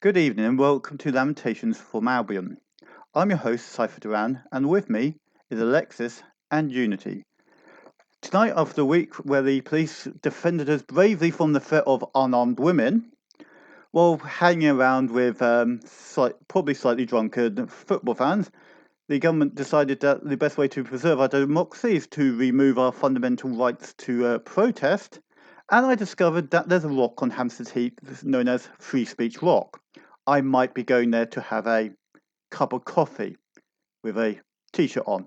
Good evening and welcome to Lamentations from Albion. I'm your host, Cypher Duran, and with me is Alexis and Unity. Tonight, after a week where the police defended us bravely from the threat of unarmed women, while hanging around with probably slightly drunken football fans, the government decided that the best way to preserve our democracy is to remove our fundamental rights to protest. And I discovered that there's a rock on Hampstead Heath known as Free Speech Rock. I might be going there to have a cup of coffee with a t-shirt on.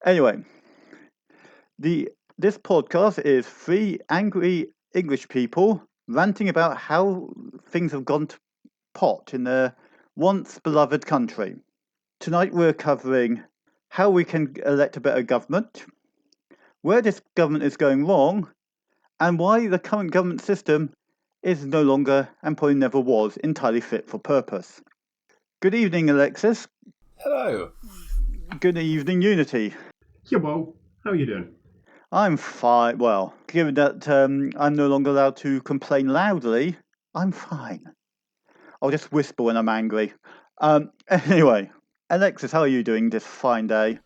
Anyway, this podcast is three angry English people ranting about how things have gone to pot in their once beloved country. Tonight we're covering how we can elect a better government, where this government is going wrong, and why the current government system is no longer, and probably never was, entirely fit for purpose. Good evening, Alexis. Hello. Good evening, Unity. Yeah, well, how are you doing? I'm fine. Well, given that I'm no longer allowed to complain loudly, I'm fine. I'll just whisper when I'm angry. Anyway, Alexis, how are you doing this fine day?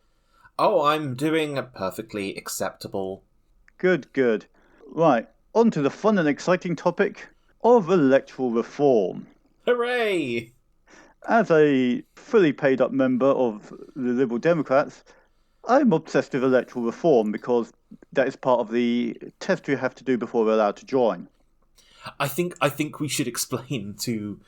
Oh, I'm doing perfectly acceptable. Good. Right, on to the fun and exciting topic of electoral reform. Hooray! As a fully paid up member of the Liberal Democrats, I'm obsessed with electoral reform because that is part of the test you have to do before we're allowed to join. I think we should explain to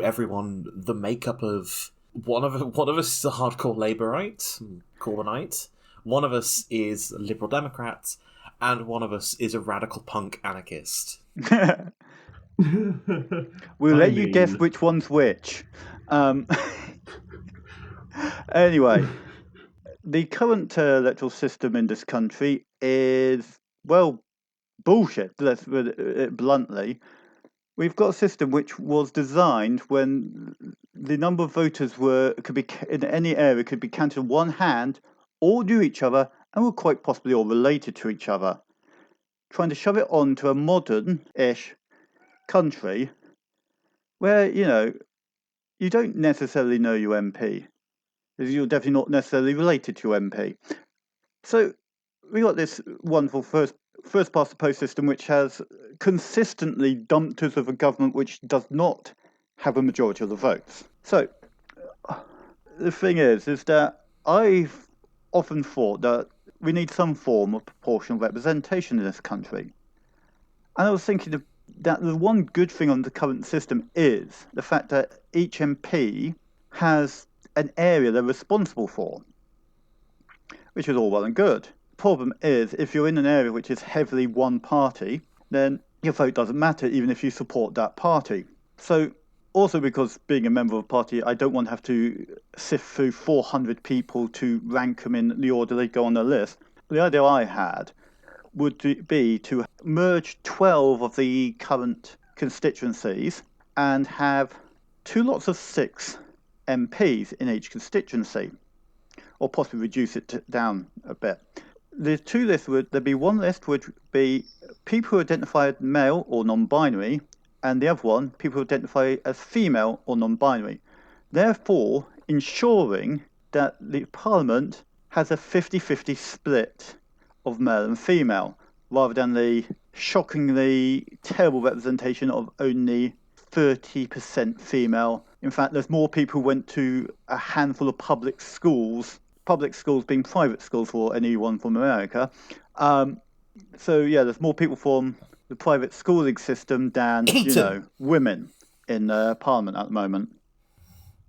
everyone the makeup of one of us is a hardcore Labourite, Corbynite. One of us is a Liberal Democrat, and one of us is a radical punk anarchist. We'll let you guess which one's which. Anyway, the current electoral system in this country is, well, bullshit, let's put it bluntly. We've got a system which was designed when the number of voters could be in any area could be counted on one hand, all knew each other, and were quite possibly all related to each other. Trying to shove it onto a modern-ish country where, you don't necessarily know your MP. You're definitely not necessarily related to your MP. So we got this wonderful first past the post system which has consistently dumped us with a government which does not have a majority of the votes. So the thing is that I've often thought that we need some form of proportional representation in this country. And I was thinking that the one good thing on the current system is the fact that each MP has an area they're responsible for, which is all well and good. The problem is, if you're in an area which is heavily one party, then your vote doesn't matter even if you support that party. So, also because being a member of a party, I don't want to have to sift through 400 people to rank them in the order they go on the list. The idea I had would be to merge 12 of the current constituencies and have 2 lots of 6 MPs in each constituency, or possibly reduce it down a bit. The 2 lists there'd be one list would be people who identify as male or non-binary, and the other one, people who identify as female or non-binary. Therefore, ensuring that the Parliament has a 50-50 split of male and female, rather than the shockingly terrible representation of only 30% female. In fact, there's more people who went to a handful of public schools being private schools for anyone from America. There's more people from the private schooling system than, women in Parliament at the moment.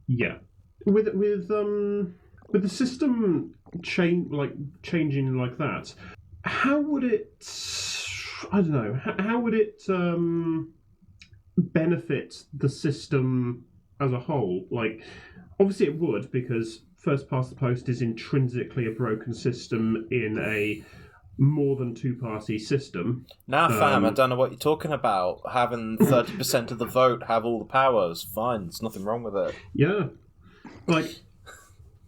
Yeah. With the system changing like that, how would it? I don't know. How would it benefit the system as a whole? Like, obviously it would, because first past the post is intrinsically a broken system in a more than 2-party system. Nah, fam, I don't know what you're talking about. Having 30% of the vote have all the powers, fine, there's nothing wrong with it. Yeah. Like,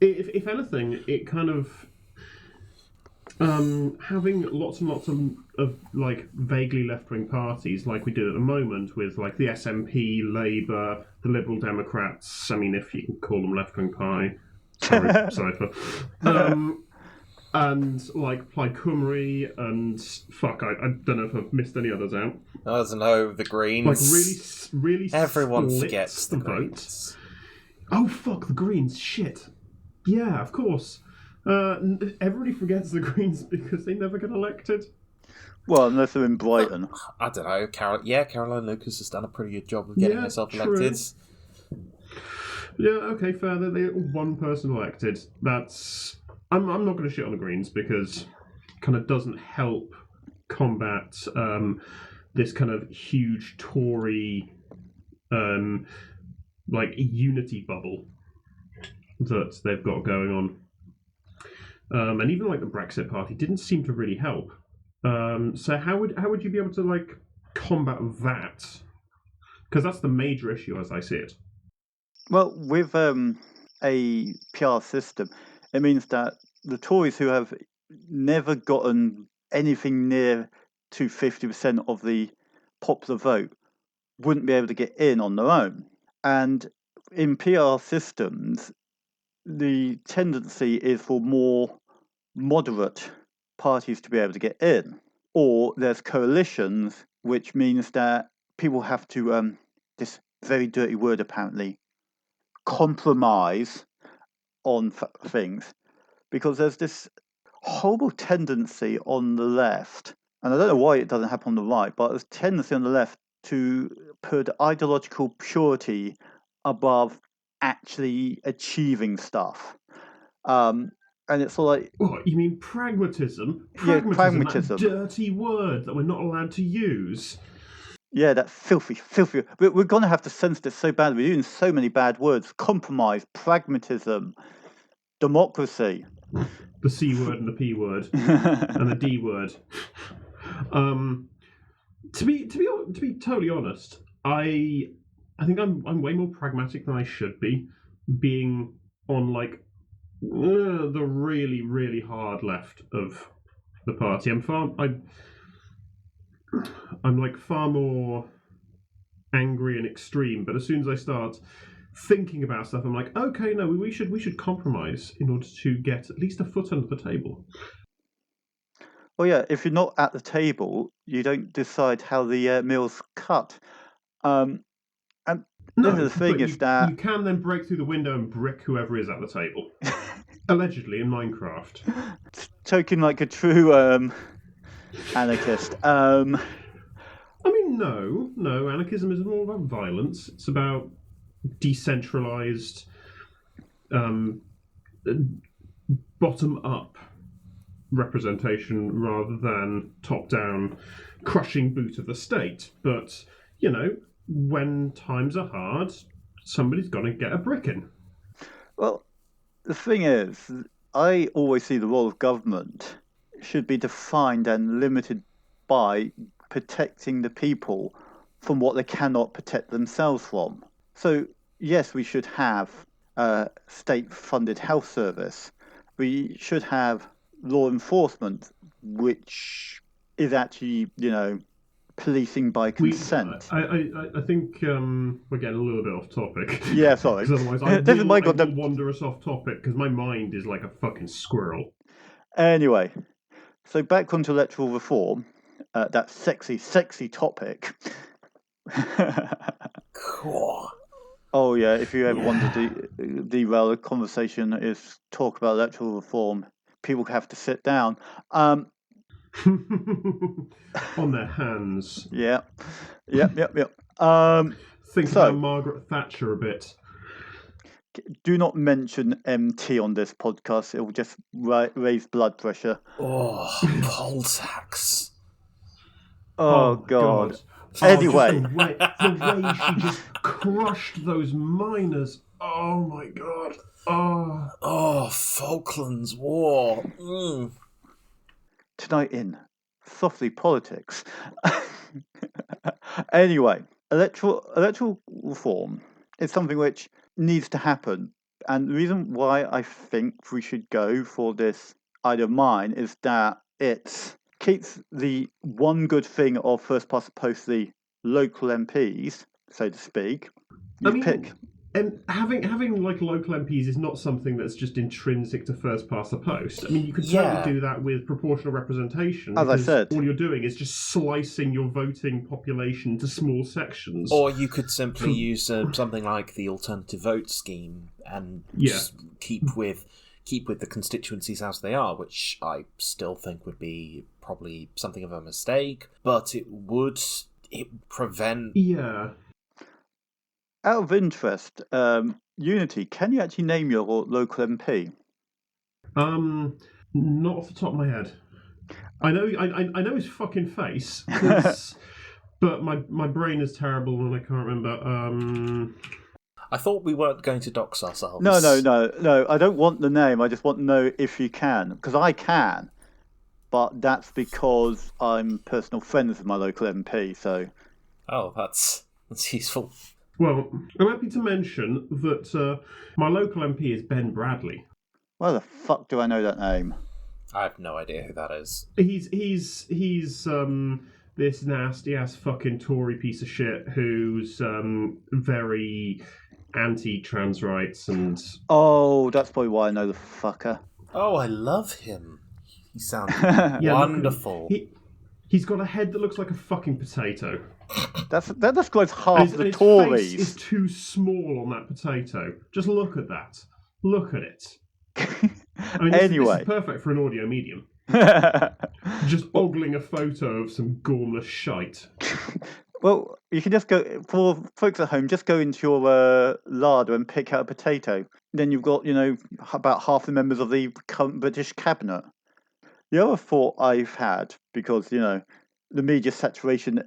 if anything, it kind of... Having lots and lots of like vaguely left-wing parties, like we do at the moment with like the SNP, Labour, the Liberal Democrats. I mean, if you can call them left-wing pie. Sorry, Cypher. And like Plaid Cymru and fuck, I don't know if I've missed any others out. I don't know, the Greens. Like really everyone splits forgets the Greens. Vote. Oh fuck, the Greens, shit. Yeah, of course. Everybody forgets the Greens because they never get elected. Well, unless they're in Brighton. I don't know. Caroline Lucas has done a pretty good job of getting herself elected. Yeah, okay, fair. They one person elected. That's. I'm not going to shit on the Greens because it kind of doesn't help combat this kind of huge Tory like unity bubble that they've got going on. And even like the Brexit Party didn't seem to really help. So how would you be able to like combat that? Because that's the major issue as I see it. Well, with a PR system, it means that the Tories who have never gotten anything near to 50% of the popular vote wouldn't be able to get in on their own. And in PR systems, the tendency is for more moderate parties to be able to get in. Or there's coalitions, which means that people have to, this very dirty word apparently, compromise on things. Because there's this horrible tendency on the left, and I don't know why it doesn't happen on the right, but there's a tendency on the left to put ideological purity above actually achieving stuff. And it's sort of like... What, you mean pragmatism? Yeah, pragmatism. That dirty word that we're not allowed to use. Yeah, that filthy. We're going to have to censor this so badly. We're using so many bad words. Compromise, pragmatism, democracy. The C word and the P word and the D word. To be totally honest, I think I'm way more pragmatic than I should be, being on like the really really hard left of the party. I'm like far more angry and extreme, but as soon as I start thinking about stuff, I'm like, okay, no, we should compromise in order to get at least a foot under the table. Well, yeah, if you're not at the table, you don't decide how the meal's cut. And the thing is that you can then break through the window and brick whoever is at the table. Allegedly in Minecraft. Talking like a true anarchist. I mean, no. Anarchism isn't all about violence. It's about decentralized, bottom-up representation rather than top-down crushing boot of the state. But, you know, when times are hard, somebody's got to get a brick in. Well, the thing is, I always see the role of government should be defined and limited by protecting the people from what they cannot protect themselves from. So, yes, we should have a state-funded health service. We should have law enforcement, which is actually, policing by consent. I think we're getting a little bit off topic. Yeah, sorry. Because otherwise I will wander us off topic because my mind is like a fucking squirrel. Anyway, so back onto electoral reform, that sexy topic. Cool. Oh yeah, if you ever want to derail a conversation is talk about electoral reform, people have to sit down. On their hands. Yep. Think about Margaret Thatcher a bit. Do not mention MT on this podcast. It will just raise blood pressure. Oh, poll tax. Oh God. Anyway. The way she just crushed those miners. Oh my God. Oh, Falklands War. Tonight in Softly Politics. Anyway, electoral reform is something which needs to happen. And the reason why I think we should go for this idea of mine is that it keeps the one good thing of first past the post, the local MPs, so to speak. You pick. And having like local MPs is not something that's just intrinsic to first past the post. I mean, you could totally do that with proportional representation. As I said, all you're doing is just slicing your voting population into small sections. Or you could simply use something like the alternative vote scheme and just keep with the constituencies as they are, which I still think would be probably something of a mistake, but it would prevent. Yeah. Out of interest, Unity, can you actually name your local MP? Not off the top of my head. I know his fucking face, but my brain is terrible and I can't remember. I thought we weren't going to dox ourselves. No. I don't want the name. I just want to know if you can, because I can, but that's because I'm personal friends with my local MP. So. Oh, that's useful. Well, I'm happy to mention that my local MP is Ben Bradley. Why the fuck do I know that name? I have no idea who that is. He's this nasty ass fucking Tory piece of shit who's very anti-trans rights and. Oh, that's probably why I know the fucker. Oh, I love him. He sounds wonderful. He's got a head that looks like a fucking potato. That describes half the Tories. His face is too small on that potato. Just look at that. Look at it. I mean, this is perfect for an audio medium. Just ogling a photo of some gormless shite. Well, you can just go, for folks at home, just go into your larder and pick out a potato. Then you've got, about half the members of the current British cabinet. The other thought I've had, because, the media saturation,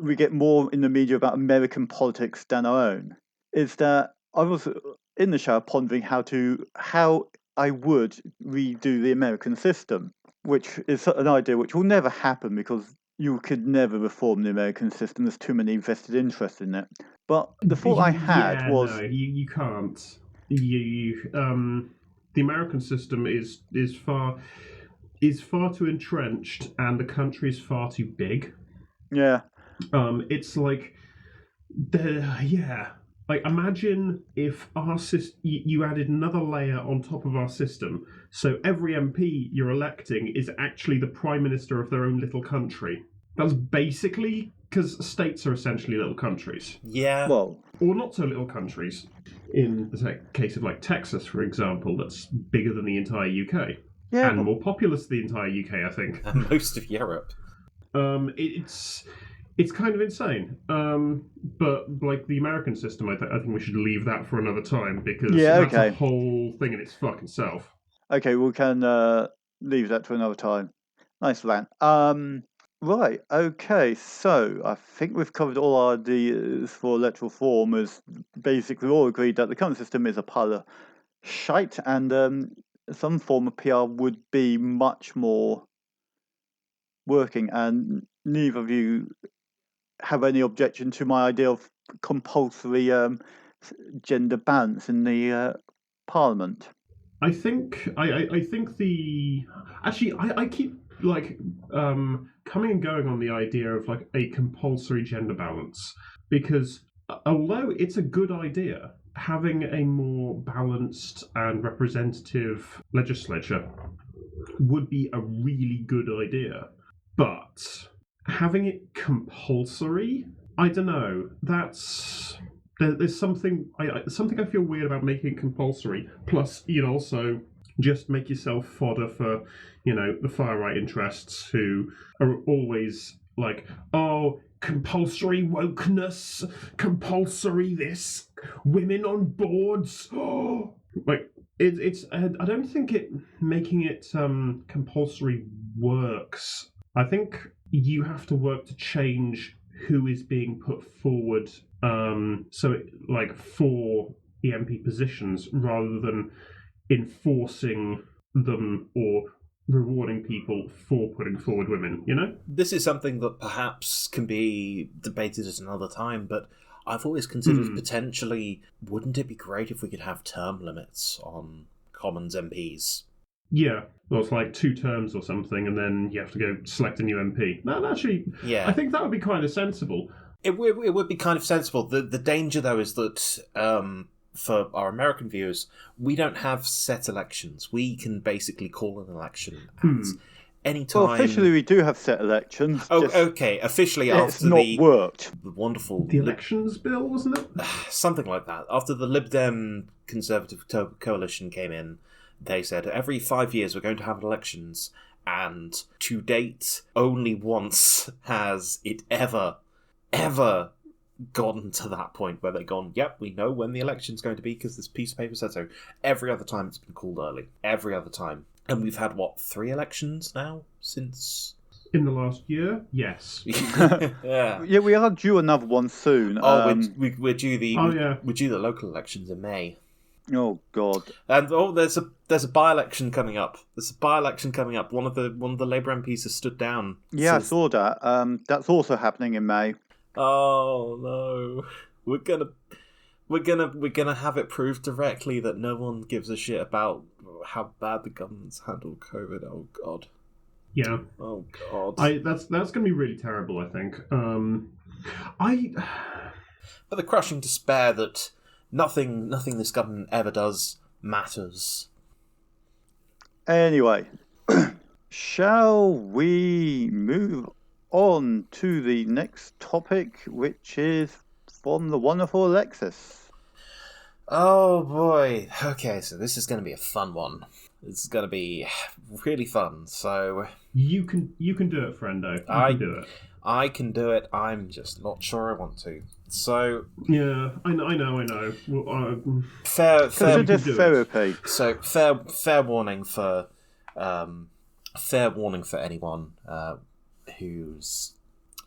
we get more in the media about American politics than our own, is that I was in the shower pondering how I would redo the American system, which is an idea which will never happen because you could never reform the American system. There's too many vested interests in it. But the thought I had was... No, you can't. The American system is far too entrenched and the country is far too big. Yeah. It's like... Like, imagine if our you added another layer on top of our system, so every MP you're electing is actually the Prime Minister of their own little country. That's basically... because states are essentially little countries. Yeah. Well... Or not so little countries. In the case of, like, Texas, for example, that's bigger than the entire UK. Yeah, and more populous than the entire UK, I think. And most of Europe. It's kind of insane. But, like, the American system, I think we should leave that for another time, because that's a whole thing in its fucking self. Okay, we can leave that to another time. Nice, Lan. Right, okay, so I think we've covered all our ideas for electoral reform, as basically all agreed that the current system is a pile of shite, and some form of PR would be much more working, and neither of you have any objection to my idea of compulsory gender balance in the Parliament. I think the... Actually, I keep, like, coming and going on the idea of, like, a compulsory gender balance, because although it's a good idea, having a more balanced and representative legislature would be a really good idea. But having it compulsory, I don't know, there's something I feel weird about making it compulsory. Plus, you'd also just make yourself fodder for, the far-right interests who are always like, oh, compulsory wokeness, compulsory this, women on boards. Oh, like, it's. I don't think making it compulsory works. I think you have to work to change who is being put forward, for the MP positions, rather than enforcing them or rewarding people for putting forward women, This is something that perhaps can be debated at another time, but I've always considered potentially, wouldn't it be great if we could have term limits on Commons MPs? Yeah, well, it's like 2 terms or something, and then you have to go select a new MP. No, actually, Yeah. I think that would be kind of sensible. It would be kind of sensible. The danger, though, is that for our American viewers, we don't have set elections. We can basically call an election at any time. Well, officially we do have set elections. Oh, just okay. Officially, it's after not worked. the wonderful The elections bill, wasn't it? something like that. After the Lib Dem Conservative coalition came in, they said every 5 years we're going to have elections, and to date, only once has it ever gotten to that point where they've gone, yep, we know when the election's going to be because this piece of paper said so. Every other time it's been called early. Every other time. And we've had, 3 elections now since... In the last year? Yes. Yeah. Yeah, we are due another one soon. Oh, we're due the yeah. we're due the local elections in May. Oh God! And there's a by-election coming up. There's a by-election coming up. One of the Labour MPs has stood down. Yeah, I saw that. That's also happening in May. Oh no, we're gonna have it proved directly that no one gives a shit about how bad the government's handled COVID. Oh God. Yeah. Oh God. That's going to be really terrible, I think. But the crushing despair that nothing this government ever does matters. Anyway, shall we move on to the next topic, which is from the wonderful Alexis? Oh boy. Okay, so this is going to be a fun one. It's going to be really fun. So you can do it, friendo. You can do it. I can do it. I'm just not sure I want to. So yeah, I know. Well, fair therapy. So fair warning for anyone who's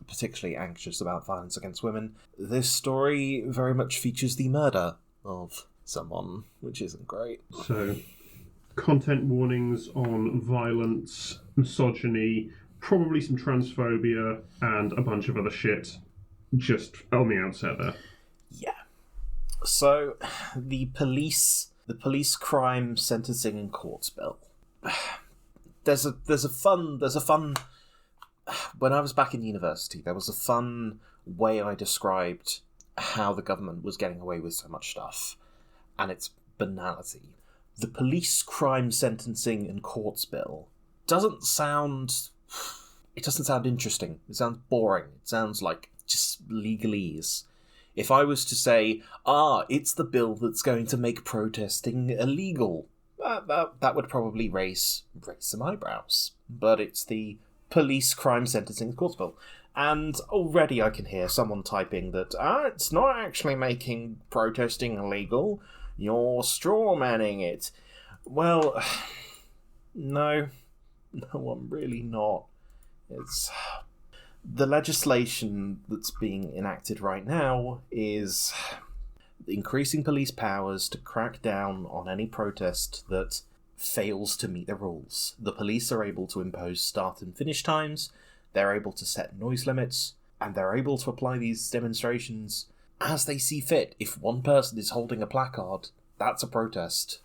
particularly anxious about violence against women. This story very much features the murder of someone, which isn't great. So, content warnings on violence, misogyny, probably some transphobia, and a bunch of other shit. Just on the outset there. Yeah. So, the police crime sentencing and courts bill. There's a fun. When I was back in university, there was a fun way I described how the government was getting away with so much stuff, and its banality. The police crime sentencing and courts bill doesn't sound interesting. It sounds boring. It sounds like just legalese. If I was to say, it's the bill that's going to make protesting illegal, that would probably raise some eyebrows. But it's the police crime sentencing and courts bill. And already I can hear someone typing that, it's not actually making protesting illegal, you're straw-manning it. Well, no, I'm really not. It's... The legislation that's being enacted right now is increasing police powers to crack down on any protest that fails to meet the rules. The police are able to impose start and finish times, they're able to set noise limits, and they're able to apply these demonstrations as they see fit. If one person is holding a placard, that's a protest.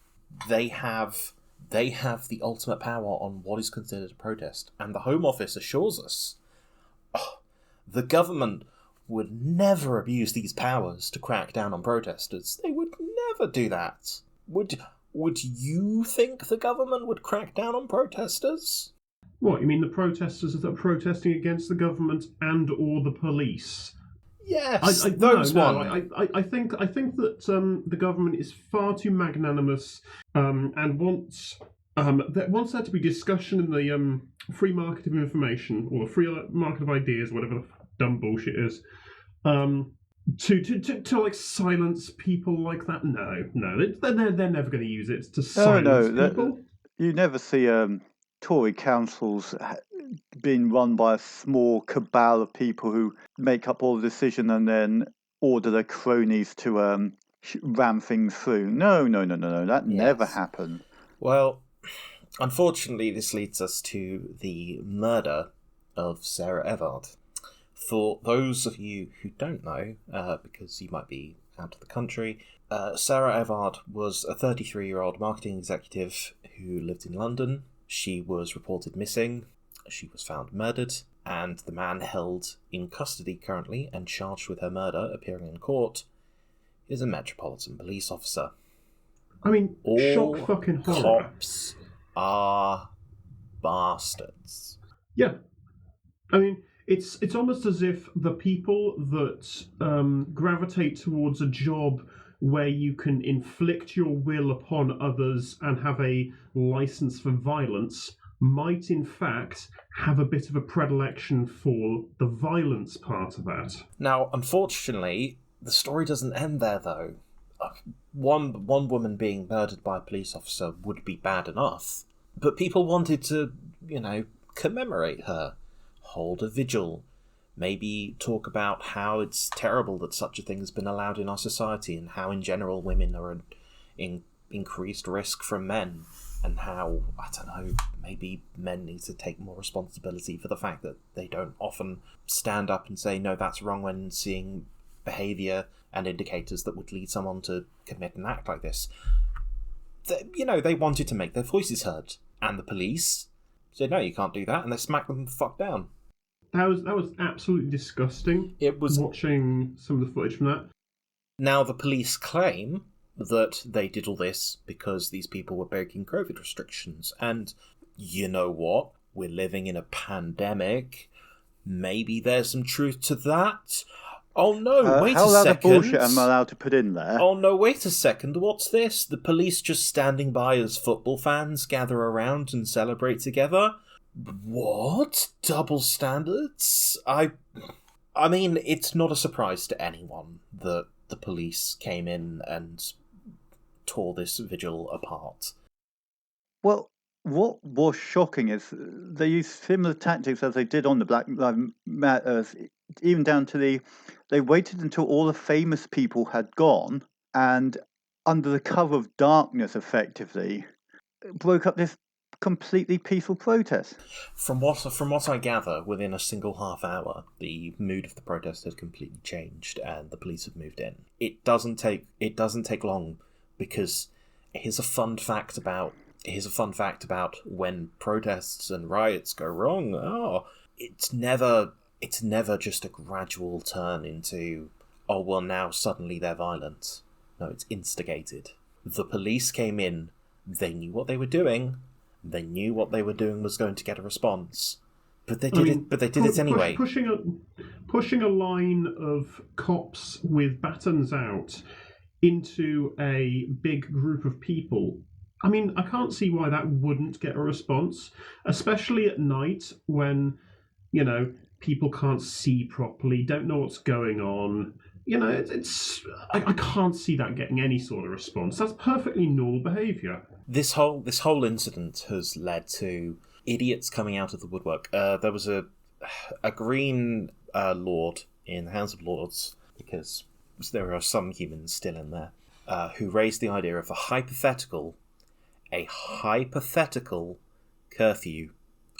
They have the ultimate power on what is considered a protest. And the Home Office assures us the government would never abuse these powers to crack down on protesters. They would never do that. Would you think the government would crack down on protesters? What, you mean the protesters that are protesting against the government and or the police? Yes, I think that the government is far too magnanimous and wants there to be discussion in the free market of information or the free market of ideas, whatever the dumb bullshit is, to like silence people like that. No, they're never going to use it to silence people. You never see Tory councils being run by a small cabal of people who make up all the decision and then order their cronies to ram things through. No, that never happened. Well, unfortunately, this leads us to the murder of Sarah Evardt. For those of you who don't know, because you might be out of the country. Sarah Evardt was a 33-year-old marketing executive who lived in London. She was reported missing. She was found murdered, and the man held in custody currently and charged with her murder, appearing in court, is a Metropolitan Police officer. I mean, all shock fucking horror. Cops are bastards. Yeah. I mean, it's almost as if the people that gravitate towards a job where you can inflict your will upon others and have a license for violence might in fact have a bit of a predilection for the violence part of that. Now, unfortunately, the story doesn't end there, though. One woman being murdered by a police officer would be bad enough, but people wanted to, commemorate her, hold a vigil, maybe talk about how it's terrible that such a thing has been allowed in our society, and how in general women are an increased risk from men, and how, I don't know, maybe men need to take more responsibility for the fact that they don't often stand up and say, no, that's wrong, when seeing behaviour and indicators that would lead someone to commit an act like this. They wanted to make their voices heard, and the police said, no, you can't do that, and they smacked them the fuck down. That was absolutely disgusting. It was watching some of the footage from that. Now, the police claim that they did all this because these people were breaking COVID restrictions. And you know what? We're living in a pandemic. Maybe there's some truth to that. Oh no, wait a second. How loud of bullshit am I allowed to put in there? Oh no, wait a second. What's this? The police just standing by as football fans gather around and celebrate together? What? Double standards? I mean, it's not a surprise to anyone that the police came in and tore this vigil apart. Well, what was shocking is they used similar tactics as they did on the Black Lives Matter, even down to they waited until all the famous people had gone, and under the cover of darkness, effectively, broke up this completely peaceful protest. From what I gather, within a single half hour, the mood of the protest had completely changed, and the police have moved in. It doesn't take long, because here's a fun fact about when protests and riots go wrong. Oh, it's never just a gradual turn into, oh well, now suddenly they're violent. No, it's instigated. The police came in. They knew what they were doing. They knew what they were doing was going to get a response, but they did it anyway. Pushing a line of cops with batons out into a big group of people. I mean, I can't see why that wouldn't get a response, especially at night when, people can't see properly, don't know what's going on. I can't see that getting any sort of response. That's perfectly normal behaviour. This whole incident has led to idiots coming out of the woodwork. There was a green lord in the House of Lords, because there are some humans still in there, who raised the idea of a hypothetical curfew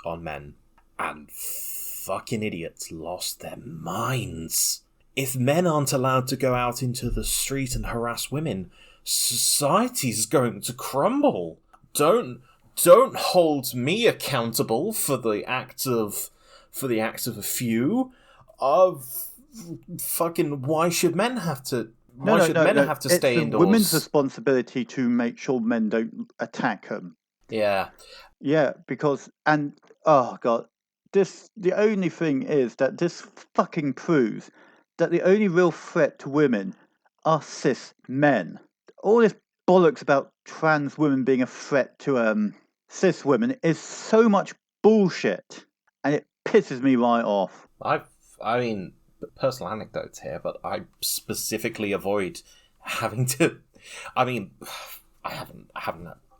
on men, and fucking idiots lost their minds. If men aren't allowed to go out into the street and harass women, society's going to crumble. Don't hold me accountable for the acts of a few. Why should men have to? Why should men have to stay indoors? It's women's responsibility to make sure men don't attack them. Yeah. Yeah, because the only thing is that this fucking proves that the only real threat to women are cis men. All this bollocks about trans women being a threat to cis women is so much bullshit, and it pisses me right off. I mean, personal anecdotes here, but I specifically avoid having to. I mean, I haven't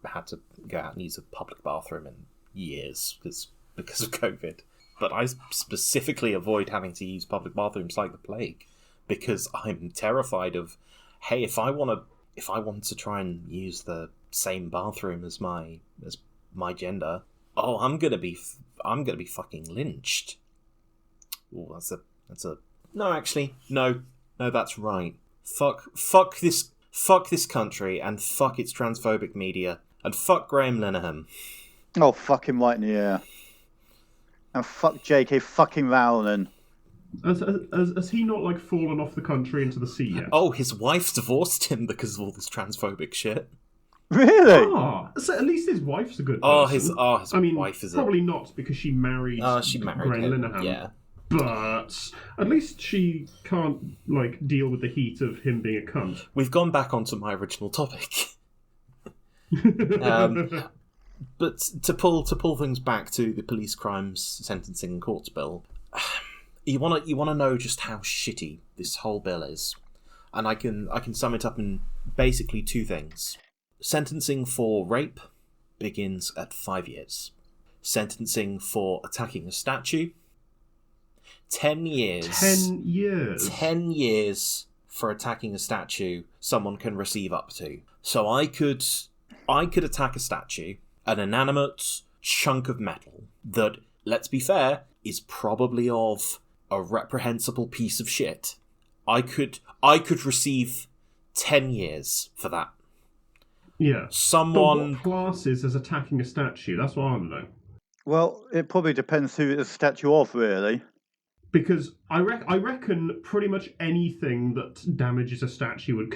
had to go out and use a public bathroom in years because of COVID. But I specifically avoid having to use public bathrooms like the plague, because I'm terrified of, hey, if I want to try and use the same bathroom as my gender, I'm gonna be fucking lynched. Oh, that's a no, actually, no, that's right. Fuck this country, and fuck its transphobic media, and fuck Graham Linehan. Oh, fuck him right in the ear. And fuck J.K. fucking Rowling. Has he not, like, fallen off the country into the sea yet? Oh, his wife divorced him because of all this transphobic shit. Really? So at least his wife's a good person. His wife is probably not because she married Graham him. Linehan. Yeah. But at least she can't, like, deal with the heat of him being a cunt. We've gone back onto my original topic. But to pull things back to the police crimes sentencing and courts bill, you wanna know just how shitty this whole bill is, and I can sum it up in basically two things. Sentencing for rape begins at 5 years. Sentencing for attacking a statue, 10 years. 10 years? 10 years for attacking a statue someone can receive up to. So I could attack a statue, an inanimate chunk of metal that, let's be fair, is probably of a reprehensible piece of shit. I could receive 10 years for that. Yeah. Someone... But what classes as attacking a statue? That's what I want to know. Well, it probably depends who it's a statue of, really. Because I reckon pretty much anything that damages a statue would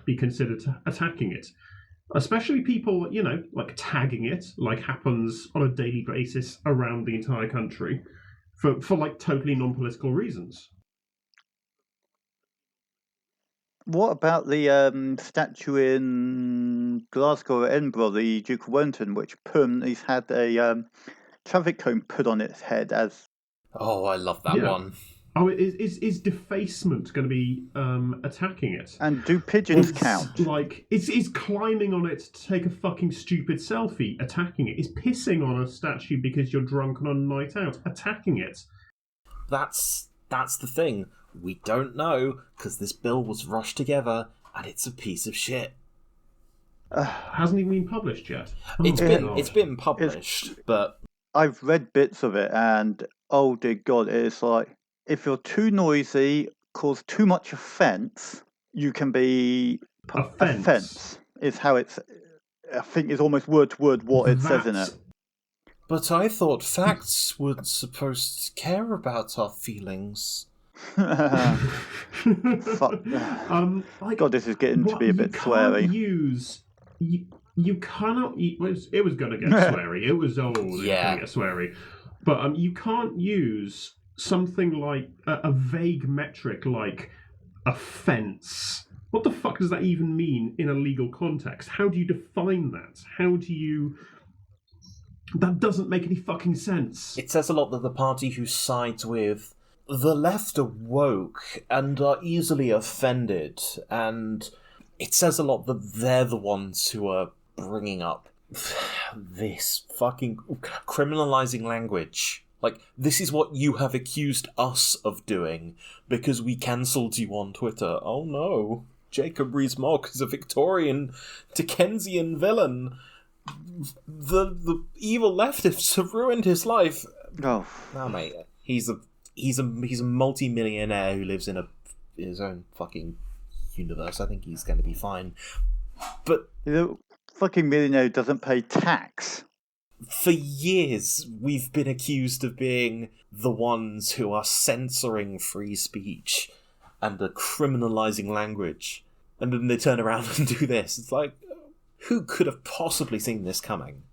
be considered attacking it. Especially people, like tagging it, like happens on a daily basis around the entire country for like totally non-political reasons. What about the statue in Glasgow or Edinburgh, the Duke of Wellington, which permanently had a traffic cone put on its head as... Oh, I love that one. Oh, is defacement going to be attacking it? And do pigeons count? Like, is climbing on it to take a fucking stupid selfie attacking it? Is pissing on a statue because you're drunk on a night out attacking it? That's the thing. We don't know, because this bill was rushed together, and it's a piece of shit. Hasn't even been published yet. It's been published, but I've read bits of it, and oh dear God, it's like, if you're too noisy, cause too much offence, you can be... Offence is how it's... I think is almost word to word what it says in it. But I thought facts were supposed to care about our feelings. Fuck. God, this is getting to be a bit sweary. You cannot... It was going to get sweary. It was going to get sweary. But you can't use something like a vague metric like offence. What the fuck does that even mean in a legal context? How do you define that? How do you... That doesn't make any fucking sense. It says a lot that the party who sides with the left are woke and are easily offended, and it says a lot that they're the ones who are bringing up this fucking criminalizing language. Like, this is what you have accused us of doing because we cancelled you on Twitter. Oh no, Jacob Rees-Mogg is a Victorian Dickensian villain. The evil leftists have ruined his life. Oh, no, mate. He's a multi-millionaire who lives in his own fucking universe. I think he's going to be fine. But the fucking millionaire who doesn't pay tax. For years, we've been accused of being the ones who are censoring free speech and are criminalising language. And then they turn around and do this. It's like, who could have possibly seen this coming?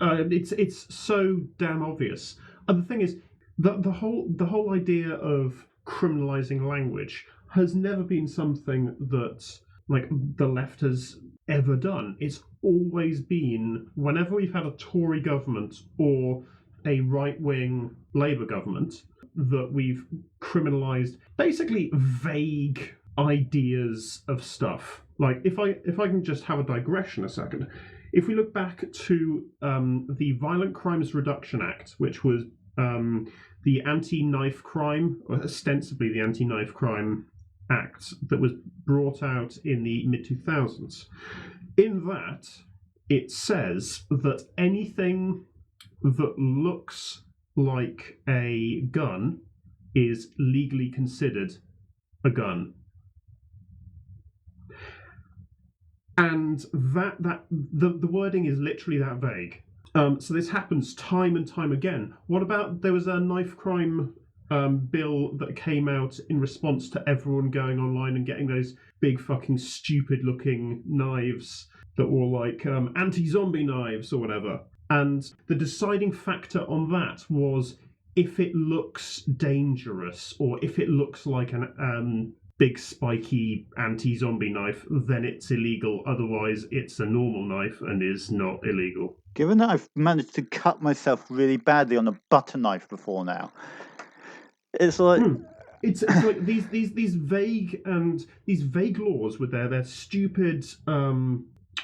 It's so damn obvious. And the thing is, the whole idea of criminalising language has never been something that, like, the left has ever done. It's always been, whenever we've had a Tory government or a right-wing Labour government, that we've criminalised basically vague ideas of stuff. Like, if I can just have a digression a second, if we look back to the Violent Crimes Reduction Act, which was the anti-knife crime, or ostensibly the anti-knife crime act that was brought out in the mid-2000s, in that it says that anything that looks like a gun is legally considered a gun. And the wording is literally that vague. So this happens time and time again. What about there was a knife crime bill that came out in response to everyone going online and getting those big fucking stupid looking knives that were like anti-zombie knives or whatever. And the deciding factor on that was if it looks dangerous or if it looks like an big spiky anti-zombie knife, then it's illegal. Otherwise, it's a normal knife and is not illegal. Given that I've managed to cut myself really badly on a butter knife before now, it's like it's like these vague laws with their stupid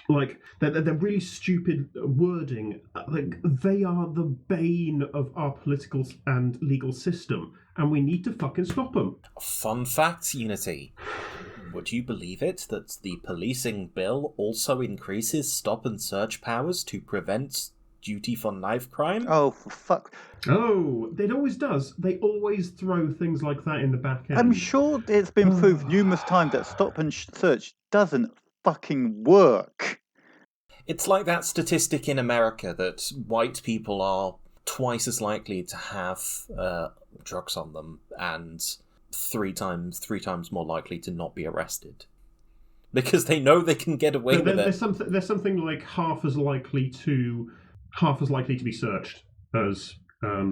like they're really stupid wording. Like they are the bane of our political and legal system, and we need to fucking stop them. Fun fact, Unity. Would you believe it that the policing bill also increases stop and search powers to prevent duty for knife crime? oh, for fuck. Oh, it always does. They always throw things like that in the back end. I'm sure it's been proved numerous times that stop and search doesn't fucking work. It's like that statistic in America that white people are twice as likely to have drugs on them and three times more likely to not be arrested because they know they can get away with it. There's something like half as likely to be searched as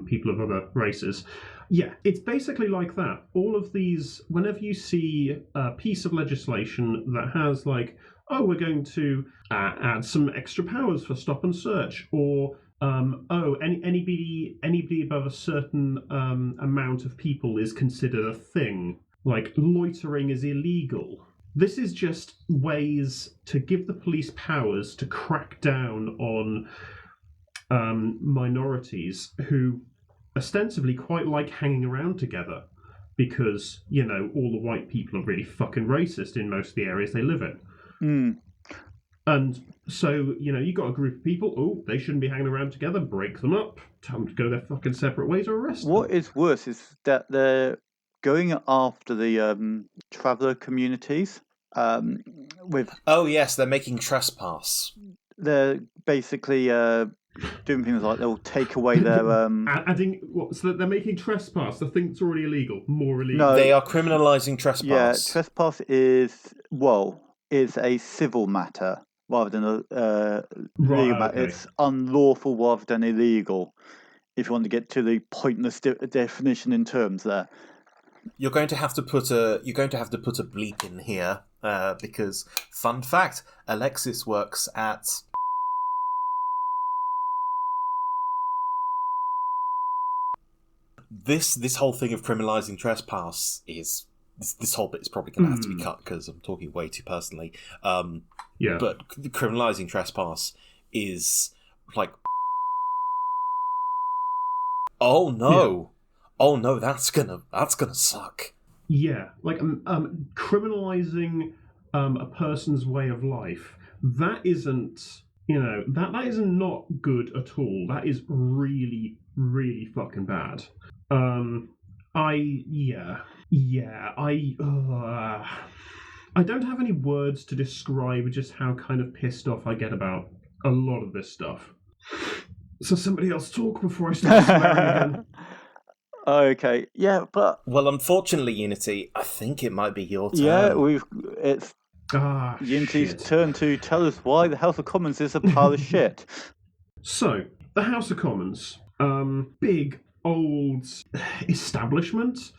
people of other races. Yeah, it's basically like that. All of these, whenever you see a piece of legislation that has like, oh, we're going to add some extra powers for stop and search, or anybody above a certain amount of people is considered a thing. Like loitering is illegal. This is just ways to give the police powers to crack down on minorities who ostensibly quite like hanging around together because, you know, all the white people are really fucking racist in most of the areas they live in. And so, you know, you got a group of people, oh, they shouldn't be hanging around together, break them up, tell them to go their fucking separate ways or arrest them. What is worse is that they're going after the traveller communities with... Oh, yes, they're making trespass. They're basically doing things like they'll take away their... Adding... What, so that they're making trespass, the thing that's already illegal, more illegal? No. They are criminalising trespass. Yeah, trespass is a civil matter rather than a legal matter. Okay. It's unlawful rather than illegal, if you want to get to the pointless definition in terms there. You're going to have to put a bleep in here because, fun fact, Alexis works at... This whole thing of criminalising trespass is... This whole bit is probably going to have to be cut because I'm talking way too personally. Yeah. But criminalising trespass is like... Oh no! Yeah. Oh no, that's gonna suck. Yeah, like criminalising a person's way of life, that isn't, you know, that is not good at all. That is really, really fucking bad. I don't have any words to describe just how kind of pissed off I get about a lot of this stuff. So somebody else talk before I start swearing again. Okay, yeah, but... Well, unfortunately, Unity, I think it might be your turn. Yeah, it's Unity's shit. turn to tell us why the House of Commons is a pile of shit. So, the House of Commons, big, old establishment.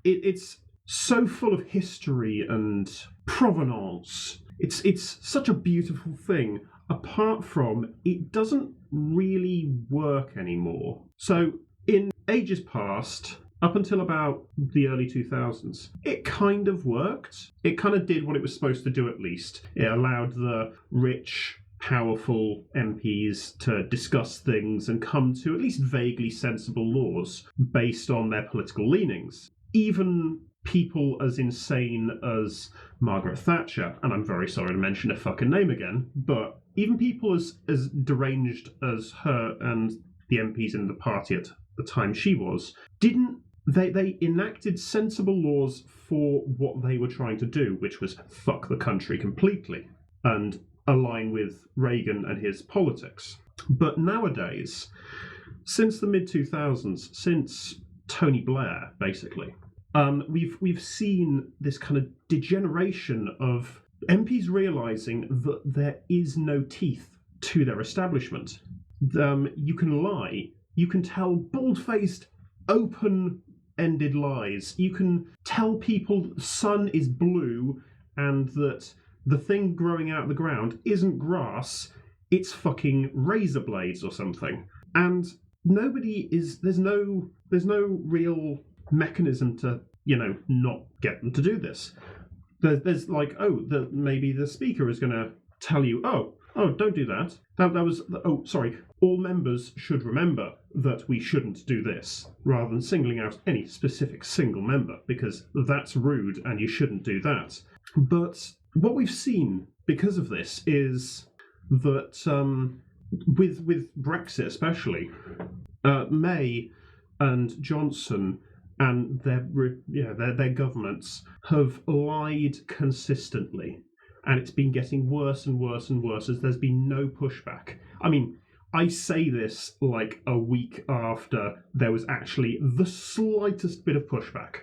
It's so full of history and provenance. It's such a beautiful thing, apart from it doesn't really work anymore. So, in ages past, up until about the early 2000s, it kind of worked. It kind of did what it was supposed to do, at least. It allowed the rich, powerful MPs to discuss things and come to at least vaguely sensible laws based on their political leanings. Even people as insane as Margaret Thatcher, and I'm very sorry to mention her fucking name again, but even people as deranged as her and the MPs in the party at the time she was, didn't they enacted sensible laws for what they were trying to do, which was fuck the country completely and align with Reagan and his politics. But nowadays, since the mid-2000s, since Tony Blair, basically, we've seen this kind of degeneration of MPs realising that there is no teeth to their establishment. You can lie. You can tell bald-faced, open-ended lies. You can tell people the sun is blue and that the thing growing out of the ground isn't grass, it's fucking razor blades or something. And there's no real mechanism to, not get them to do this. There's like, maybe the speaker is going to tell you, oh, don't do that. That was, sorry, all members should remember that we shouldn't do this, rather than singling out any specific single member, because that's rude and you shouldn't do that. But what we've seen because of this is that with Brexit especially, May and Johnson and their governments have lied consistently, and it's been getting worse and worse and worse as there's been no pushback. I mean, I say this like a week after there was actually the slightest bit of pushback,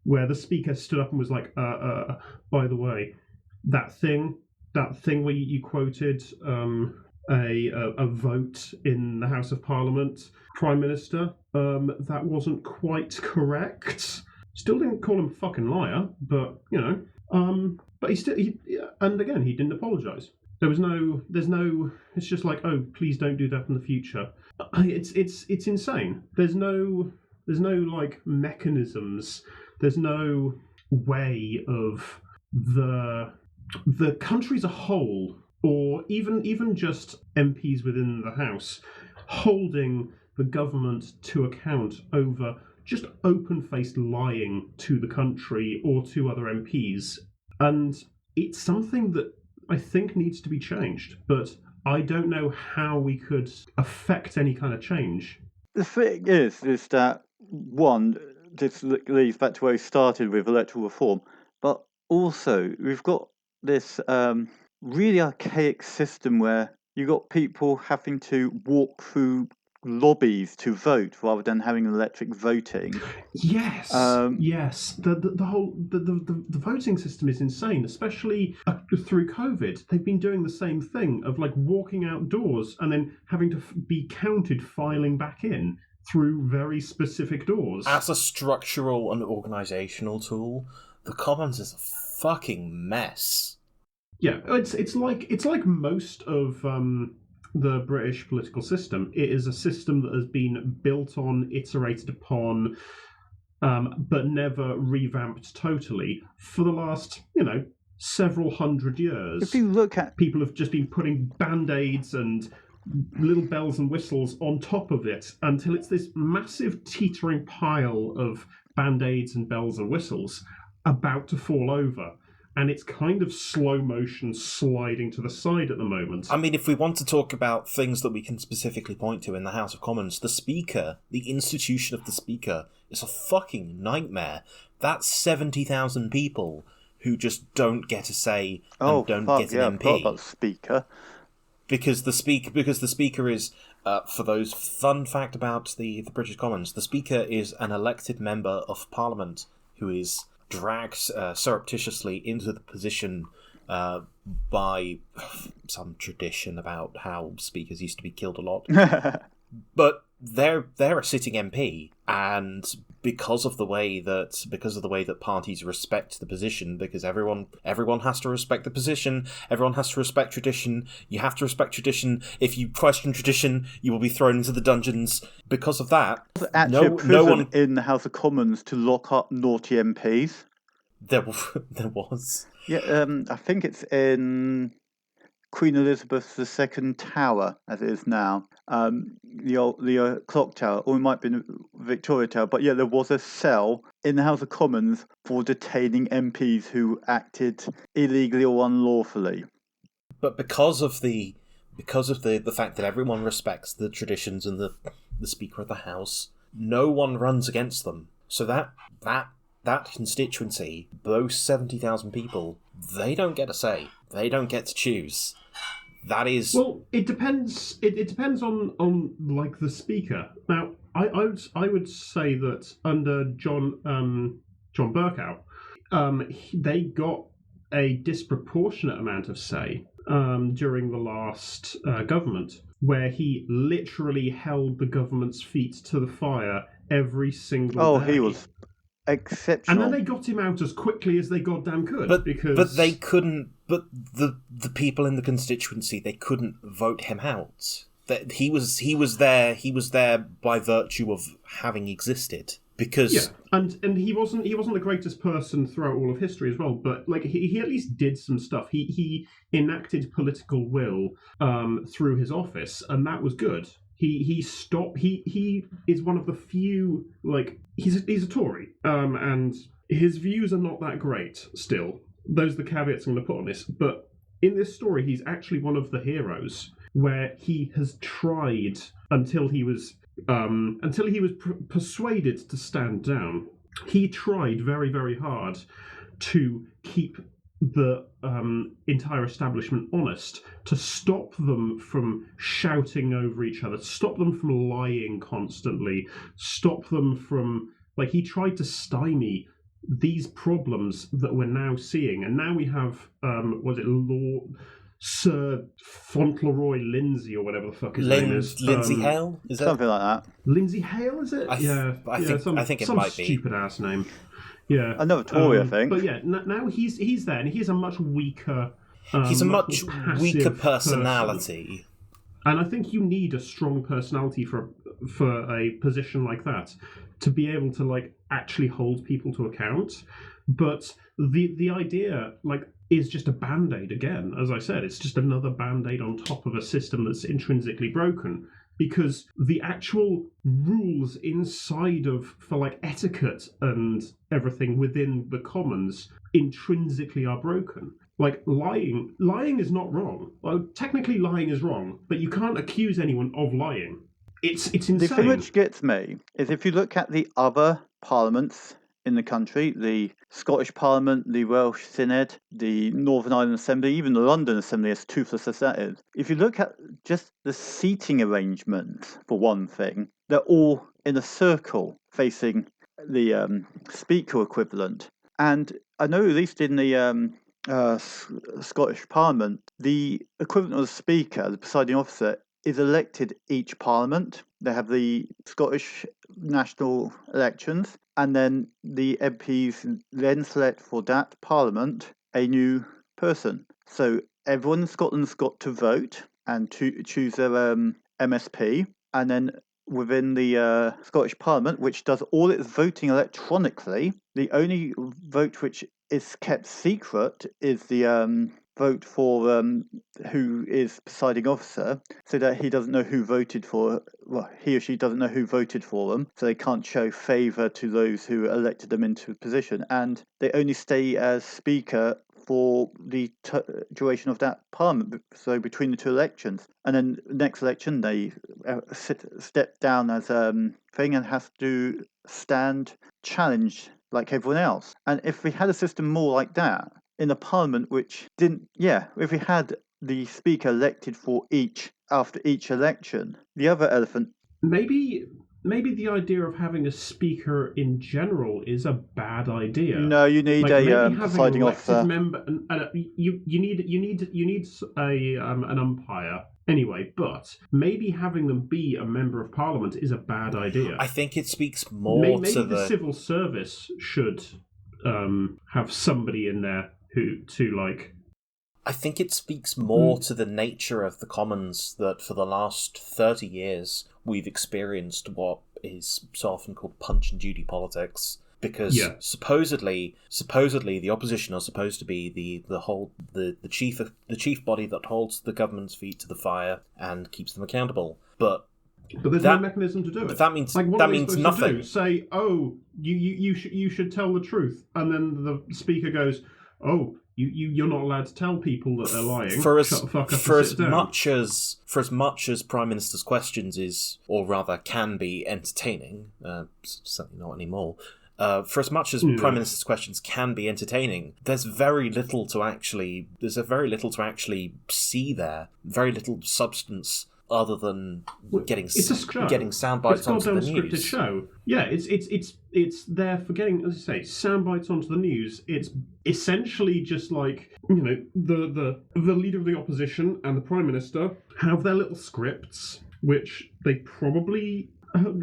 where the speaker stood up and was like, by the way, that thing where you quoted a vote in the House of Parliament, Prime Minister, that wasn't quite correct. Still didn't call him a fucking liar, but but he didn't apologise. There's no. It's just like, oh, please don't do that in the future. It's insane. There's no like mechanisms. There's no way of the country as a whole, or even just MPs within the House, holding the government to account over just open-faced lying to the country or to other MPs. And it's something that I think needs to be changed, but I don't know how we could affect any kind of change. The thing is that, one, this leads back to where we started with electoral reform, but also we've got this really archaic system where you got people having to walk through lobbies to vote rather than having electric voting. Yes, yes. The whole voting system is insane, especially through COVID. They've been doing the same thing of like walking outdoors and then having to be counted filing back in through very specific doors. As a structural and organisational tool, the Commons is a fucking mess. Yeah, it's like most of the British political system. It is a system that has been built on, iterated upon, but never revamped totally for the last, several hundred years. If you look at... People have just been putting band-aids and little bells and whistles on top of it until it's this massive teetering pile of band-aids and bells and whistles about to fall over. And it's kind of slow motion sliding to the side at the moment. I mean, if we want to talk about things that we can specifically point to in the House of Commons, the Speaker, the institution of the Speaker, is a fucking nightmare. That's 70,000 people who just don't get a say and don't get an MP. I forgot about Speaker. Because the Speaker is, for those fun fact about the British Commons, the Speaker is an elected member of Parliament who is dragged surreptitiously into the position by some tradition about how speakers used to be killed a lot. But they're a sitting MP, and because of the way that parties respect the position, because everyone has to respect the position, everyone has to respect tradition. You have to respect tradition. If you question tradition, you will be thrown into the dungeons. Because of that, actually, no one in the House of Commons to lock up naughty MPs. There was. Yeah, I think it's in Queen Elizabeth II Tower, as it is now. The clock tower, or it might be Victoria Tower. But yeah, there was a cell in the House of Commons for detaining MPs who acted illegally or unlawfully. But because of the fact that everyone respects the traditions and the Speaker of the House, no one runs against them. So that constituency, those 70,000 people, they don't get a say. They don't get to choose. That is... Well, it depends. It depends on like the speaker. Now, I would say that under John Bercow, they got a disproportionate amount of say during the last government, where he literally held the government's feet to the fire every single day. He was exceptional. And then they got him out as quickly as they goddamn could. But they couldn't. But the people in the constituency, they couldn't vote him out. That he was there by virtue of having existed. Because and he wasn't the greatest person throughout all of history as well. But like he at least did some stuff. He enacted political will through his office, and that was good. He is one of the few, like, he's a Tory, and his views are not that great still. Those are the caveats I'm going to put on this. But in this story, he's actually one of the heroes, where he has tried until he was persuaded to stand down. He tried very, very hard to keep the entire establishment honest, to stop them from shouting over each other, stop them from lying constantly, stop them from, like, he tried to stymie these problems that we're now seeing. And now we have Sir Fauntleroy Lindsay, or whatever the fuck his name is. Lindsay Hale? Is that something like that? Lindsay Hale, is it? I think it might be. Some stupid ass name. Yeah, another Tory, I think. But yeah, now he's there, and he's a much weaker. He's a much weaker person. personality. And I think you need a strong personality for a position like that to be able to, like, actually hold people to account. But the idea, like, is just a band-aid again. As I said, it's just another band-aid on top of a system that's intrinsically broken. Because the actual rules inside for like etiquette and everything within the Commons intrinsically are broken. Like lying is not wrong. Well, technically lying is wrong, but you can't accuse anyone of lying. It's insane. The thing which gets me is if you look at the other parliaments in the country, the Scottish Parliament, the Welsh Synod, the Northern Ireland Assembly, even the London Assembly, as toothless as that is, if you look at just the seating arrangements, for one thing, they're all in a circle facing the speaker equivalent. And I know, at least in the Scottish Parliament, the equivalent of the speaker, the presiding officer, is elected each parliament. They have the Scottish national elections, and then the MPs then select for that parliament a new person. So everyone in Scotland's got to vote and to choose their MSP, and then within the Scottish Parliament, which does all its voting electronically, the only vote which is kept secret is the vote for who is presiding officer, so that he doesn't know who voted for, well, he or she doesn't know who voted for them, so they can't show favour to those who elected them into a position, and they only stay as speaker for the duration of that parliament, so between the two elections. And then next election they step down as thing and have to stand challenged like everyone else. And if we had a system more like that in a parliament which didn't, if we had the speaker elected for after each election, the other elephant. Maybe the idea of having a speaker in general is a bad idea. No, you need a presiding officer. Member, you need an umpire anyway. But maybe having them be a member of parliament is a bad idea. I think it speaks more maybe to the civil service should have somebody in there I think it speaks more to the nature of the Commons that for the last 30 years we've experienced what is so often called Punch and Judy politics. Because supposedly the opposition are supposed to be the chief body that holds the government's feet to the fire and keeps them accountable. But there's no mechanism to do it. That means nothing. Say, you should tell the truth, and then the speaker goes, oh, you're not allowed to tell people that they're lying. For as much as Prime Minister's questions is, or rather can be, entertaining, certainly not anymore, For as much as Prime Minister's questions can be entertaining, there's very little to actually see there. Very little substance other than getting sound bites onto the news. It's a scripted show. Yeah, it's there for getting, as I say, sound bites onto the news. It's essentially just like, the leader of the opposition and the Prime Minister have their little scripts, which they probably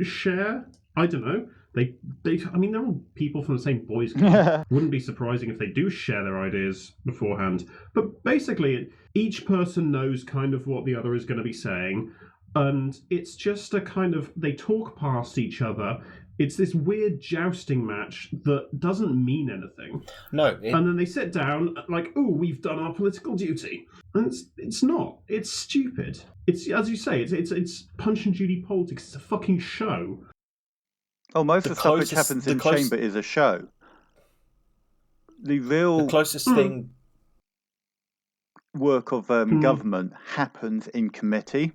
share. I don't know. They're all people from the same boys' club. Wouldn't be surprising if they do share their ideas beforehand. But basically, each person knows kind of what the other is going to be saying, and it's just a kind of, they talk past each other. It's this weird jousting match that doesn't mean anything. No. And then they sit down like, oh, we've done our political duty. And it's not. It's stupid. It's, as you say, it's Punch and Judy politics. It's a fucking show. Oh, most of the stuff which happens in chamber is a show. The closest thing work of government happens in committee.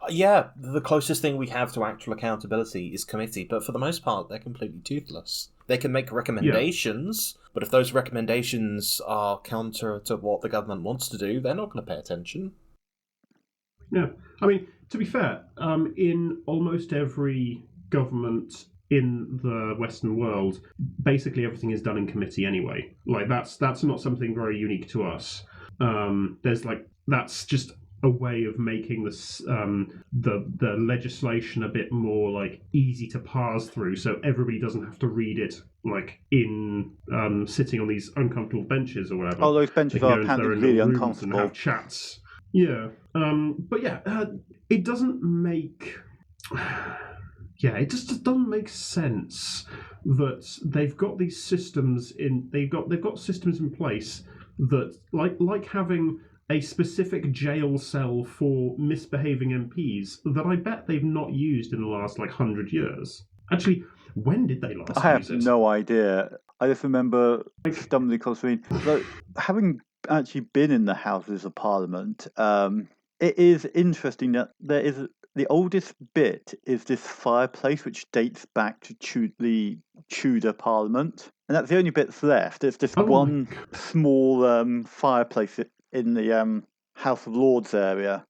Yeah, the closest thing we have to actual accountability is committee, but for the most part, they're completely toothless. They can make recommendations, but if those recommendations are counter to what the government wants to do, they're not going to pay attention. Yeah, I mean, to be fair, in almost every government in the Western world, basically everything is done in committee anyway. Like, that's not something very unique to us. That's just a way of making this the legislation a bit more like easy to parse through, so everybody doesn't have to read it like in sitting on these uncomfortable benches or whatever. Oh, those benches are apparently really uncomfortable. And have chats. Yeah, but yeah, it doesn't make. Yeah, it just doesn't make sense that they've got these systems in. They've got systems in place that like having a specific jail cell for misbehaving MPs that I bet they've not used in the last 100 years. Actually, when did they last use it? I have no idea. I just remember stumbling across having actually been in the Houses of Parliament. It is interesting that there is the oldest bit is this fireplace, which dates back to the Tudor Parliament, and that's the only bit that's left. It's just one small fireplace in the House of Lords area.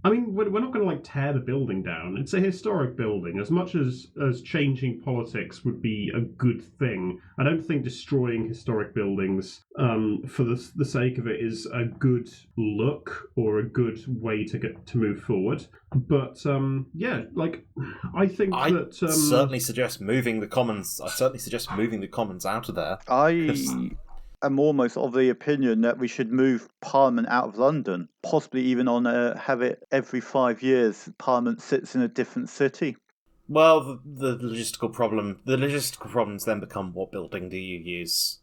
I mean, we're not going to tear the building down. It's a historic building. As much as changing politics would be a good thing, I don't think destroying historic buildings for the sake of it is a good look or a good way to move forward. But I think that certainly suggest moving the Commons. I certainly suggest moving the Commons out of there. I'm almost of the opinion that we should move Parliament out of London, possibly even have it every 5 years. Parliament sits in a different city. Well, the logistical problems then become, what building do you use?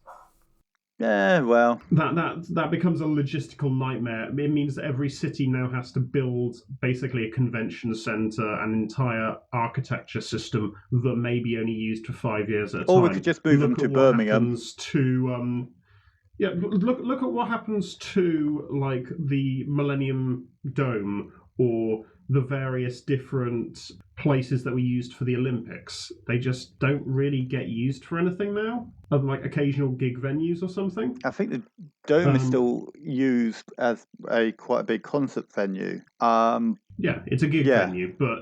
Yeah, well, that becomes a logistical nightmare. It means that every city now has to build basically a convention centre, an entire architecture system that may be only used for 5 years at a time. Or we could just move them to Birmingham. Look at what happens to the Millennium Dome or the various different places that we used for the Olympics. They just don't really get used for anything now, other than occasional gig venues or something. I think the Dome is still used as quite a big concert venue. Yeah, it's a gig venue, but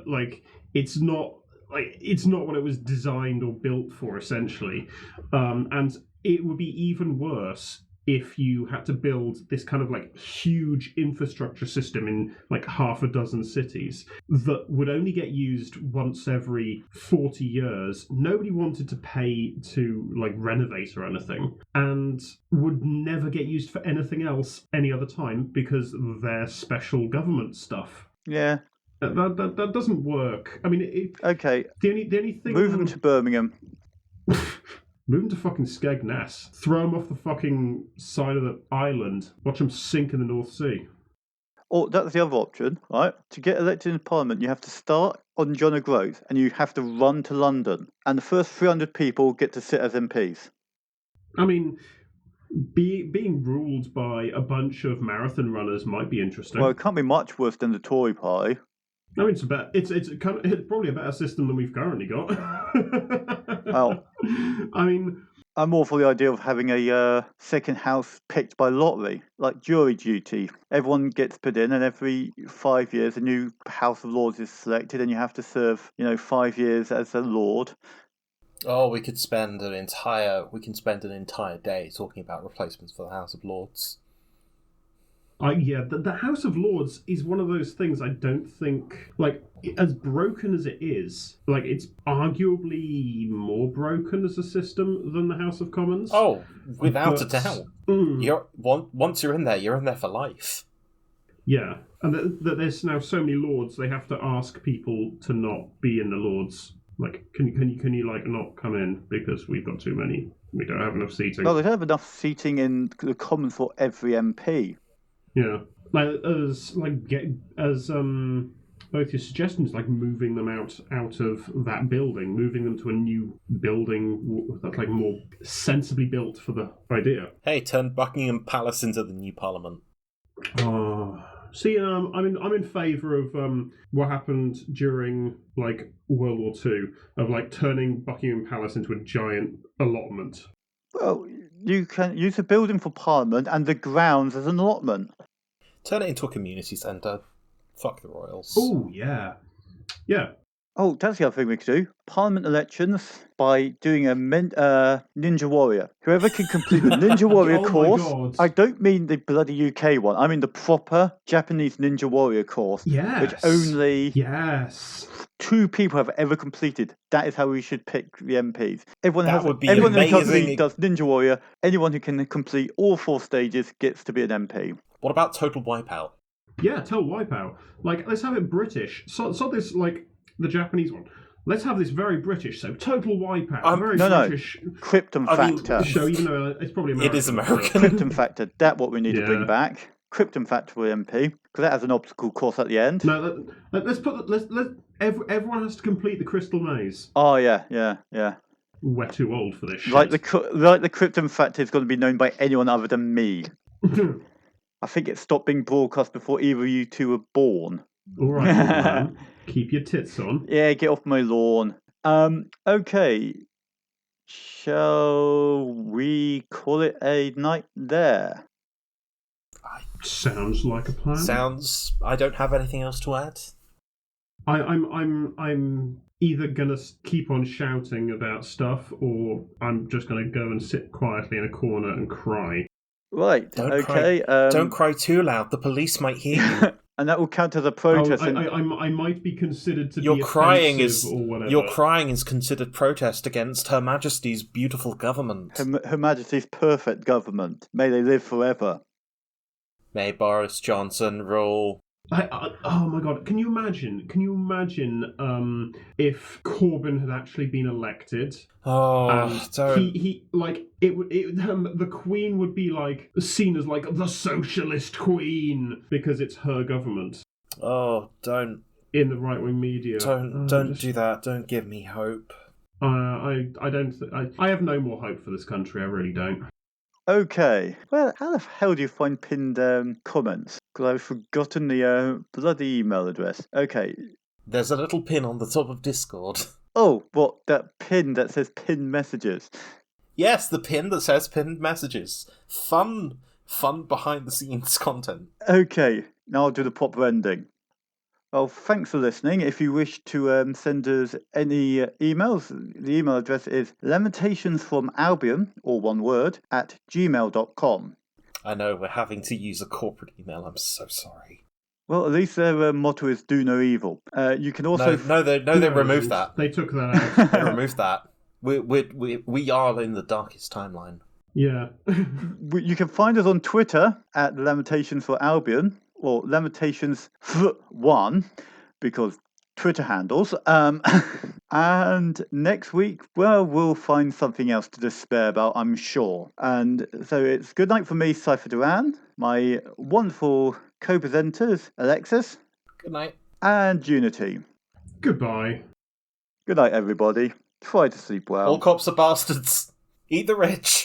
it's not what it was designed or built for, essentially. And it would be even worse if you had to build this kind of huge infrastructure system in half a dozen cities that would only get used once every 40 years. Nobody wanted to pay to renovate or anything, and would never get used for anything else any other time because they're special government stuff. Yeah. That doesn't work. I mean, okay. The only thing. Move them to Birmingham. Move them to fucking Skegness. Throw them off the fucking side of the island. Watch them sink in the North Sea. Or that's the other option, right? To get elected in Parliament, you have to start on John O'Groats and you have to run to London. And the first 300 people get to sit as MPs. I mean, being ruled by a bunch of marathon runners might be interesting. Well, it can't be much worse than the Tory party. I mean, it's probably a better system than we've currently got. Well, I mean, I'm all for the idea of having a second house picked by lottery, like jury duty. Everyone gets put in, and every 5 years a new House of Lords is selected, and you have to serve, 5 years as a lord. Oh, we can spend an entire day talking about replacements for the House of Lords. The House of Lords is one of those things I don't think, like, as broken as it is, like, it's arguably more broken as a system than the House of Commons. Oh, without a doubt. Once you're in there for life. Yeah, and that there's now so many Lords, they have to ask people to not be in the Lords. Like, can you like not come in because we've got too many? We don't have enough seating. Well, they don't have enough seating in the Commons for every MP. Yeah, as both your suggestions, like moving them out of that building, moving them to a new building that's like more sensibly built for the idea. Hey, turn Buckingham Palace into the new Parliament. See, I'm in favour of what happened during like World War II of like turning Buckingham Palace into a giant allotment. Well, you can use the building for Parliament and the grounds as an allotment. Turn it into a community centre. Fuck the royals. Oh, yeah. Yeah. Oh, that's the other thing we could do. Parliament elections by doing a Ninja Warrior. Whoever can complete the Ninja Warrior course. My God. I don't mean the bloody UK one. I mean the proper Japanese Ninja Warrior course. Yes. Which only 2 people have ever completed. That is how we should pick the MPs. Everyone who does Ninja Warrior. Anyone who can complete all 4 stages gets to be an MP. What about Total Wipeout? Yeah, Total Wipeout. Like, let's have it British. So this, like, the Japanese one. Let's have this very British, so Total Wipeout. British. Krypton Factor. Show, even though it's probably American. It is American. Krypton Factor. That's what we need to bring back. Krypton Factor for MP, because that has an obstacle course at the end. No, everyone has to complete the Crystal Maze. Oh yeah. We're too old for this shit. Like the Krypton Factor is going to be known by anyone other than me. I think it stopped being broadcast before either of you 2 were born. All right, keep your tits on. Yeah, get off my lawn. Okay. Shall we call it a night there? Sounds like a plan. I don't have anything else to add. I'm either gonna keep on shouting about stuff, or I'm just gonna go and sit quietly in a corner and cry. Right. Don't cry too loud. The police might hear you. And that will count as a protest. I might be considered to your be crying offensive or whatever. Your crying is considered protest against Her Majesty's beautiful government. Her Majesty's perfect government. May they live forever. May Boris Johnson rule. Oh my God! Can you imagine? If Corbyn had actually been elected? Oh, don't. The Queen would be like seen as like the socialist Queen because it's her government. Oh, don't. In the right-wing media. Don't do that. Don't give me hope. I have no more hope for this country. I really don't. Okay. Well, how the hell do you find pinned comments? Because I've forgotten the bloody email address. Okay. There's a little pin on the top of Discord. Oh, what? That pin that says pinned messages? Yes, the pin that says pinned messages. Fun behind-the-scenes content. Okay. Now I'll do the proper ending. Well, thanks for listening. If you wish to send us any emails, the email address is lamentationsfromalbion, all one word, @gmail.com. I know, we're having to use a corporate email. I'm so sorry. Well, at least their motto is do no evil. You can also... No, they removed that. They took that out. They removed that. We are in the darkest timeline. Yeah. You can find us on Twitter at lamentationsforalbion. Or Lamentations1, because Twitter handles. And next week, well, we'll find something else to despair about, I'm sure. And so it's good night for me, Cypher Duran, my wonderful co-presenters, Alexis. Good night. And Unity. Goodbye. Good night, everybody. Try to sleep well. All cops are bastards. Eat the rich.